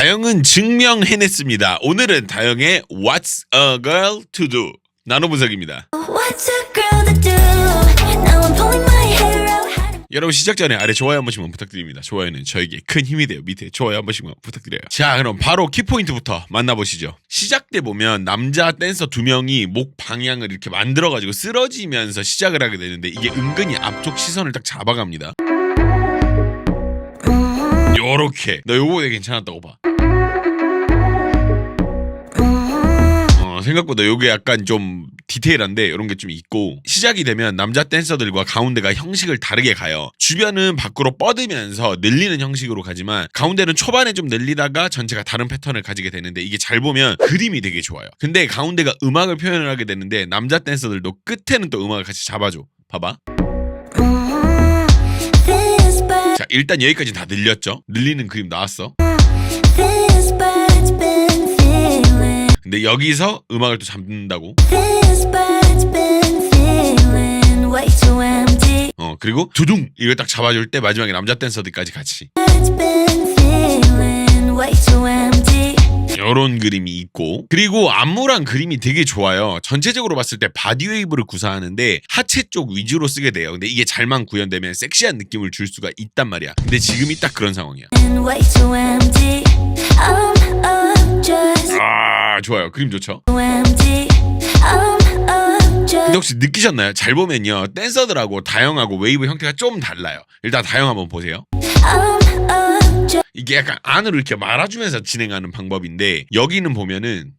다영은 증명해냈습니다. 오늘은 다영의 What's a Girl to Do 나노분석입니다. 여러분 시작 전에 아래 좋아요 한 번씩만 부탁드립니다. 좋아요는 저에게 큰 힘이 돼요. 밑에 좋아요 한 번씩만 부탁드려요. 자, 그럼 바로 키포인트부터 만나보시죠. 시작 때 보면 남자 댄서 2명이 목 방향을 이렇게 만들어가지고 쓰러지면서 시작을 하게 되는데 이게 은근히 앞쪽 시선을 딱 잡아갑니다. 요렇게. 너 요거 되게 괜찮았다고 봐. 생각보다 요게 약간 좀 디테일한데 이런 게 좀 있고, 시작이 되면 남자 댄서들과 가운데가 형식을 다르게 가요. 주변은 밖으로 뻗으면서 늘리는 형식으로 가지만 가운데는 초반에 좀 늘리다가 전체가 다른 패턴을 가지게 되는데 이게 잘 보면 그림이 되게 좋아요. 근데 가운데가 음악을 표현을 하게 되는데 남자 댄서들도 끝에는 또 음악을 같이 잡아줘. 봐봐. 자, 일단 여기까지 다 늘렸죠. 늘리는 그림 나왔어. 근데 여기서 음악을 또 잡는다고. 그리고 두둥 이걸 딱 잡아줄 때 마지막에 남자 댄서들까지 같이 이런 그림이 있고, 그리고 안무랑 그림이 되게 좋아요. 전체적으로 봤을 때 바디웨이브를 구사하는데 하체 쪽 위주로 쓰게 돼요. 근데 이게 잘만 구현되면 섹시한 느낌을 줄 수가 있단 말이야. 근데 지금이 딱 그런 상황이야. 아, 좋아요. 그림 좋죠? 근데 혹시 느끼셨나요? 잘 보면요, 댄서들하고 다영하고 웨이브 형태가 좀 달라요. 일단 다영 한번 보세요. 이게 약간 안으로 이렇게 말아주면서 진행하는 방법인데 여기는 보면은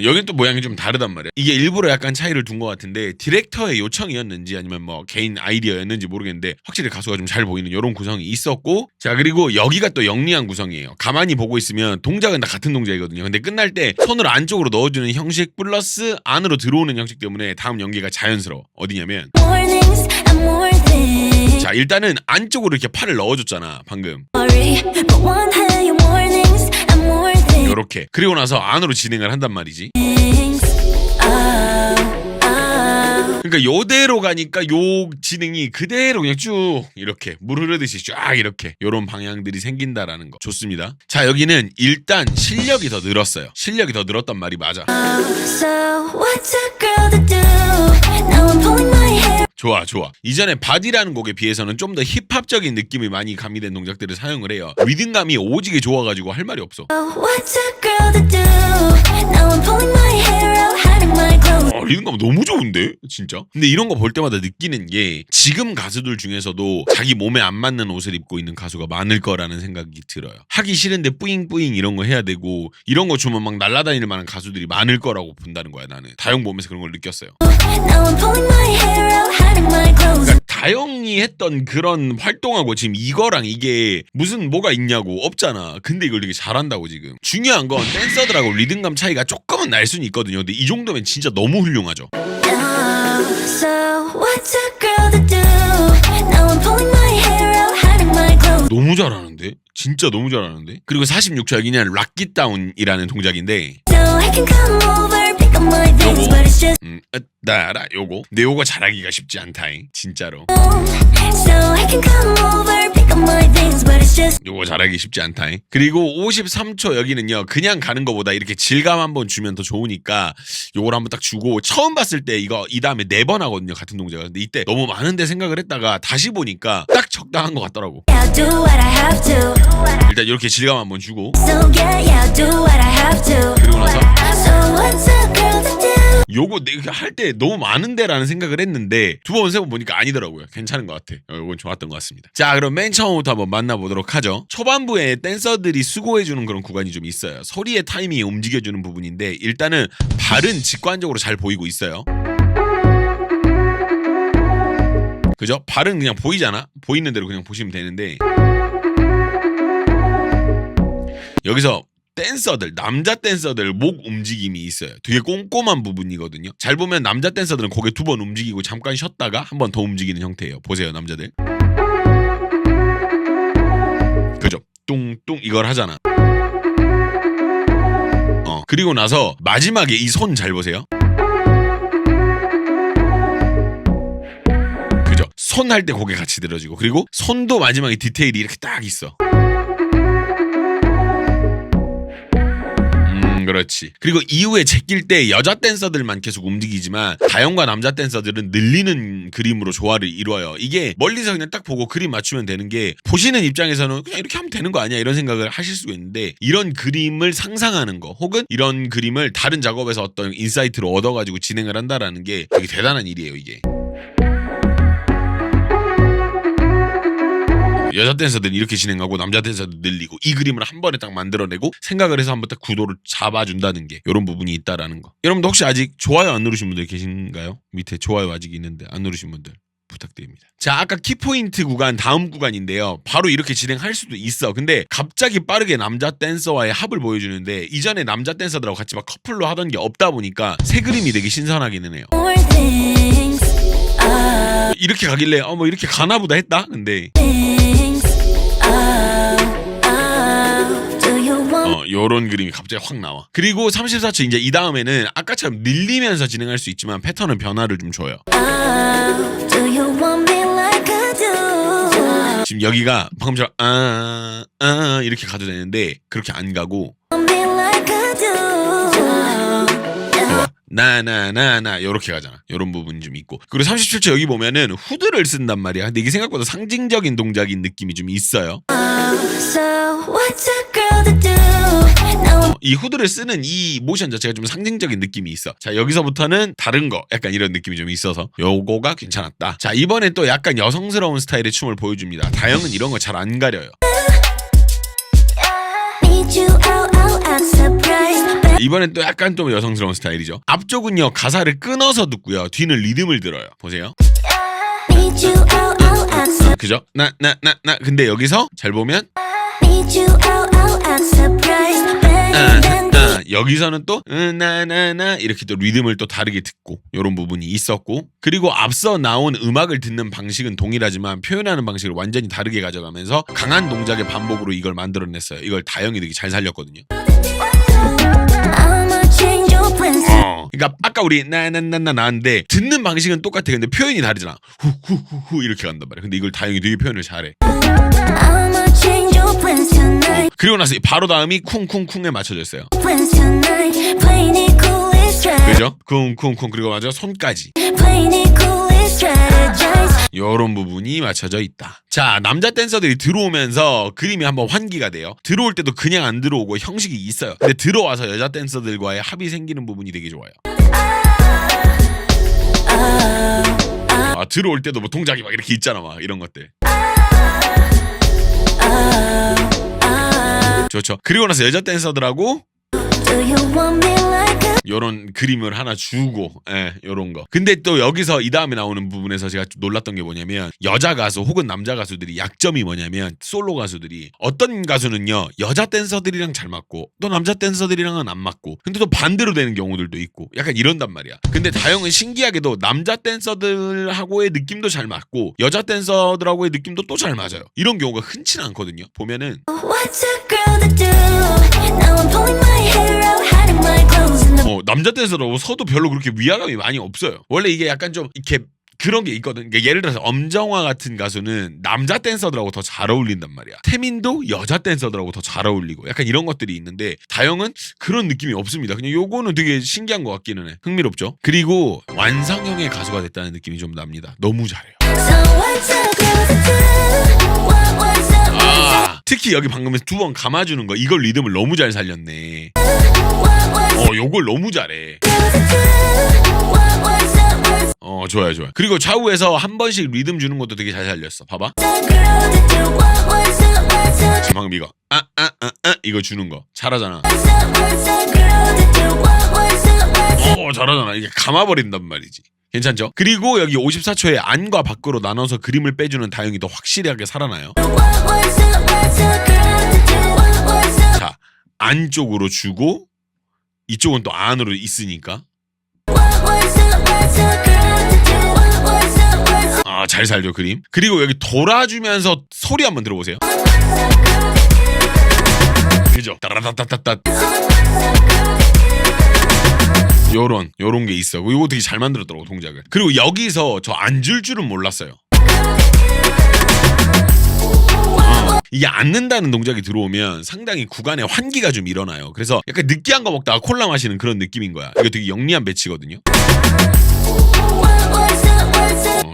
여긴 또 모양이 좀 다르단 말이야. 이게 일부러 약간 차이를 둔 것 같은데 디렉터의 요청이었는지 아니면 뭐 개인 아이디어였는지 모르겠는데 확실히 가수가 좀 잘 보이는 이런 구성이 있었고, 자, 그리고 여기가 또 영리한 구성이에요. 가만히 보고 있으면 동작은 다 같은 동작이거든요. 근데 끝날 때 손을 안쪽으로 넣어주는 형식 플러스 안으로 들어오는 형식 때문에 다음 연기가 자연스러워. 어디냐면, 자, 일단은 안쪽으로 이렇게 팔을 넣어줬잖아 방금. 요렇게. 그리고 나서 안으로 진행을 한단 말이지. 그러니까 요대로 가니까 요 진행이 그대로 그냥 쭉 이렇게 물 흐르듯이 쫙 이렇게 요런 방향들이 생긴다라는 거. 좋습니다. 자, 여기는 일단 실력이 더 늘었어요. 실력이 더 늘었단 말이 맞아. 좋아, 좋아. 이전에 바디라는 곡에 비해서는 좀 더 힙합적인 느낌이 많이 가미된 동작들을 사용을 해요. 리듬감이 오지게 좋아가지고 할 말이 없어. 리듬감 너무 좋은데? 진짜? 근데 이런 거 볼 때마다 느끼는 게 지금 가수들 중에서도 자기 몸에 안 맞는 옷을 입고 있는 가수가 많을 거라는 생각이 들어요. 하기 싫은데 뿌잉뿌잉 이런 거 해야 되고 이런 거 주면 막 날아다닐 만한 가수들이 많을 거라고 본다는 거야. 나는 다영 보면서 그런 걸 느꼈어요. 그러니까 다영이 했던 그런 활동하고 지금 이거랑 이게 무슨 뭐가 있냐고. 없잖아. 근데 이걸 되게 잘한다고. 지금 중요한 건 댄서들하고 리듬감 차이가 조금은 날 수는 있거든요. 근데 이 정도면 진짜 너무 훌륭하죠. 너무 잘하는데? 진짜 너무 잘하는데? 그리고 46초 여기는 락깃다운이라는 동작인데 나라 요거. 근데 요거 잘하기가 쉽지 않다잉. 진짜로. 요거 잘하기 쉽지 않다잉. 그리고 53초 여기는요, 그냥 가는 거보다 이렇게 질감 한번 주면 더 좋으니까 요걸 한번 딱 주고, 처음 봤을 때 이거 이 다음에 4번 하거든요, 같은 동작을. 근데 이때 너무 많은데 생각을 했다가 다시 보니까 딱 적당한 것 같더라고. 일단 이렇게 질감 한번 주고, 그리고 나서 요거 내가 할 때 너무 많은데라는 생각을 했는데 2번, 3번 보니까 아니더라고요. 괜찮은 것 같아. 요건 좋았던 것 같습니다. 자, 그럼 맨 처음부터 한번 만나보도록 하죠. 초반부에 댄서들이 수고해주는 그런 구간이 좀 있어요. 소리의 타이밍이 움직여주는 부분인데 일단은 발은 직관적으로 잘 보이고 있어요. 그죠? 발은 그냥 보이잖아? 보이는 대로 그냥 보시면 되는데 여기서 댄서들, 남자 댄서들 목 움직임이 있어요. 되게 꼼꼼한 부분이거든요. 잘 보면 남자 댄서들은 고개 2번 움직이고 잠깐 쉬었다가 한 번 더 움직이는 형태예요. 보세요, 남자들. 그죠? 뚱뚱 이걸 하잖아. 그리고 나서 마지막에 이 손 잘 보세요. 손 할 때 고개 같이 들어지고, 그리고 손도 마지막에 디테일이 이렇게 딱 있어. 그렇지. 그리고 이후에 제낄 때 여자 댄서들만 계속 움직이지만 다영과 남자 댄서들은 늘리는 그림으로 조화를 이루어요. 이게 멀리서 그냥 딱 보고 그림 맞추면 되는 게, 보시는 입장에서는 그냥 이렇게 하면 되는 거 아니야 이런 생각을 하실 수가 있는데, 이런 그림을 상상하는 거, 혹은 이런 그림을 다른 작업에서 어떤 인사이트로 얻어가지고 진행을 한다라는 게 되게 대단한 일이에요 이게. 여자 댄서들은 이렇게 진행하고 남자 댄서들 늘리고 이 그림을 한 번에 딱 만들어내고 생각을 해서 한번 딱 구도를 잡아준다는 게, 이런 부분이 있다라는 거. 여러분도 혹시 아직 좋아요 안 누르신 분들 계신가요? 밑에 좋아요 아직 있는데 안 누르신 분들 부탁드립니다. 자, 아까 키포인트 구간 다음 구간인데요. 바로 이렇게 진행할 수도 있어. 근데 갑자기 빠르게 남자 댄서와의 합을 보여주는데, 이전에 남자 댄서들하고 같이 막 커플로 하던 게 없다 보니까 새 그림이 되게 신선하기는 해요. 이렇게 가길래 뭐 이렇게 가나보다 했다. 근데 요런 그림이 갑자기 확 나와. 그리고 34초 이제 이 다음에는 아까처럼 늘리면서 진행할 수 있지만 패턴은 변화를 좀 줘요. 지금 여기가 방금처럼 이렇게 가도 되는데 그렇게 안 가고 나나나나 요렇게 가잖아. 요런 부분이 좀 있고. 그리고 37초 여기 보면은 후드를 쓴단 말이야. 근데 이게 생각보다 상징적인 동작인 느낌이 좀 있어요. 이 후드를 쓰는 이 모션 자체가 좀 상징적인 느낌이 있어. 자, 여기서부터는 다른 거 약간 이런 느낌이 좀 있어서 요거가 괜찮았다. 자, 이번엔 또 약간 여성스러운 스타일의 춤을 보여줍니다. 다영은 이런 거 잘 안 가려요. 이번엔 또 약간 좀 여성스러운 스타일이죠. 앞쪽은요 가사를 끊어서 듣고요, 뒤는 리듬을 들어요. 보세요. 그죠? 나 근데 여기서 잘 보면 여기서는 또 나나나 이렇게 또 리듬을 또 다르게 듣고, 이런 부분이 있었고, 그리고 앞서 나온 음악을 듣는 방식은 동일하지만 표현하는 방식을 완전히 다르게 가져가면서 강한 동작의 반복으로 이걸 만들어냈어요. 이걸 다영이 되게 잘 살렸거든요. 그러니까 아까 우리 나나나나 나는데 듣는 방식은 똑같아. 근데 표현이 다르잖아. 후후후후 이렇게 간단 말이야. 근데 이걸 다영이 되게 표현을 잘해. 그리고 나서 바로 다음이 쿵쿵쿵에 맞춰져 있어요. 그죠? 쿵쿵쿵. 그리고 맞아 손까지. 요런 부분이 맞춰져 있다. 자, 남자 댄서들이 들어오면서 그림이 한번 환기가 돼요. 들어올 때도 그냥 안 들어오고 형식이 있어요. 근데 들어와서 여자 댄서들과의 합이 생기는 부분이 되게 좋아요. 들어올 때도 뭐 동작이 막 이렇게 있잖아, 막 이런 것들. 좋죠. 그리고 나서 여자 댄서들하고 요런 그림을 하나 주고, 요런 거. 근데 또 여기서 이 다음에 나오는 부분에서 제가 좀 놀랐던 게 뭐냐면, 여자 가수 혹은 남자 가수들이 약점이 뭐냐면, 솔로 가수들이 어떤 가수는요 여자 댄서들이랑 잘 맞고 또 남자 댄서들이랑은 안 맞고, 근데 또 반대로 되는 경우들도 있고 약간 이런단 말이야. 근데 다영은 신기하게도 남자 댄서들하고의 느낌도 잘 맞고 여자 댄서들하고의 느낌도 또 잘 맞아요. 이런 경우가 흔치는 않거든요. 보면은 남자 댄서라고 서도 별로 그렇게 위화감이 많이 없어요. 원래 이게 약간 좀 이렇게 그런 게 있거든. 그러니까 예를 들어서 엄정화 같은 가수는 남자 댄서들하고 더 잘 어울린단 말이야. 태민도 여자 댄서들하고 더 잘 어울리고 약간 이런 것들이 있는데, 다영은 그런 느낌이 없습니다. 그냥 요거는 되게 신기한 것 같기는 해. 흥미롭죠. 그리고 완성형의 가수가 됐다는 느낌이 좀 납니다. 너무 잘해요. 특히 여기 방금 두 번 감아주는 거, 이걸 리듬을 너무 잘 살렸네. 요걸 너무 잘해. 좋아요. 그리고 좌우에서 한 번씩 리듬 주는 것도 되게 잘 살렸어. 봐봐. 지금 방금 이거 이거 주는 거 잘하잖아. 잘하잖아. 이게 감아버린단 말이지. 괜찮죠? 그리고 여기 54초에 안과 밖으로 나눠서 그림을 빼주는 다영이 더 확실하게 살아나요. 자, 안쪽으로 주고 이쪽은 또 안으로 있으니까 잘 살죠 그림. 그리고 여기 돌아주면서 소리 한번 들어보세요. 그죠? 따라따따따따. 요런 게 있어. 이거 되게 잘 만들었더라고 동작을. 그리고 여기서 저 앉을 줄은 몰랐어요. 이게 앉는다는 동작이 들어오면 상당히 구간에 환기가 좀 일어나요. 그래서 약간 느끼한 거 먹다가 콜라 마시는 그런 느낌인 거야. 이거 되게 영리한 배치거든요.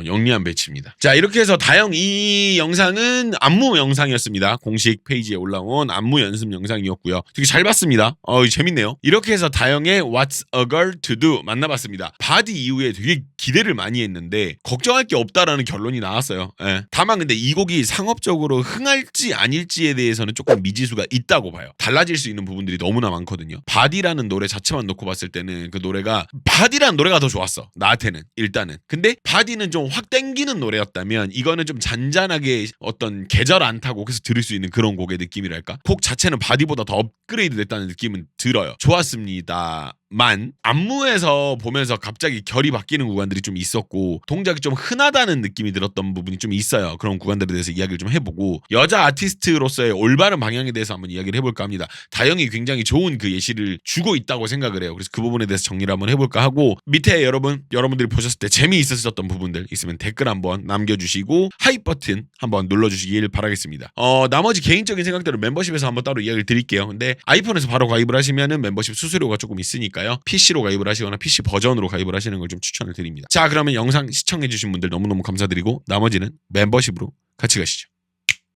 영리한 배치입니다. 자, 이렇게 해서 다영 이 영상은 안무 영상이었습니다. 공식 페이지에 올라온 안무 연습 영상이었고요. 되게 잘 봤습니다. 재밌네요. 이렇게 해서 다영의 What's a Girl to Do 만나봤습니다. 바디 이후에 되게 기대를 많이 했는데 걱정할 게 없다라는 결론이 나왔어요. 예. 다만 근데 이 곡이 상업적으로 흥할지 아닐지에 대해서는 조금 미지수가 있다고 봐요. 달라질 수 있는 부분들이 너무나 많거든요. 바디라는 노래 자체만 놓고 봤을 때는 그 노래가 바디라는 노래가 더 좋았어. 나한테는 일단은. 근데 바디는 좀 확 땡기는 노래였다면 이거는 좀 잔잔하게 어떤 계절 안 타고 그래서 들을 수 있는 그런 곡의 느낌이랄까? 곡 자체는 바디보다 더 업그레이드 됐다는 느낌은 들어요. 좋았습니다. 만 안무에서 보면서 갑자기 결이 바뀌는 구간들이 좀 있었고 동작이 좀 흔하다는 느낌이 들었던 부분이 좀 있어요. 그런 구간들에 대해서 이야기를 좀 해보고 여자 아티스트로서의 올바른 방향에 대해서 한번 이야기를 해볼까 합니다. 다영이 굉장히 좋은 그 예시를 주고 있다고 생각을 해요. 그래서 그 부분에 대해서 정리를 한번 해볼까 하고 밑에 여러분들이 보셨을 때 재미있었던 부분들 있으면 댓글 한번 남겨주시고 하이 버튼 한번 눌러주시길 바라겠습니다. 나머지 개인적인 생각들은 멤버십에서 한번 따로 이야기를 드릴게요. 근데 아이폰에서 바로 가입을 하시면은 멤버십 수수료가 조금 있으니까 PC로 가입을 하시거나 PC 버전으로 가입을 하시는 걸 좀 추천을 드립니다. 자, 그러면 영상 시청해주신 분들 너무너무 감사드리고 나머지는 멤버십으로 같이 가시죠.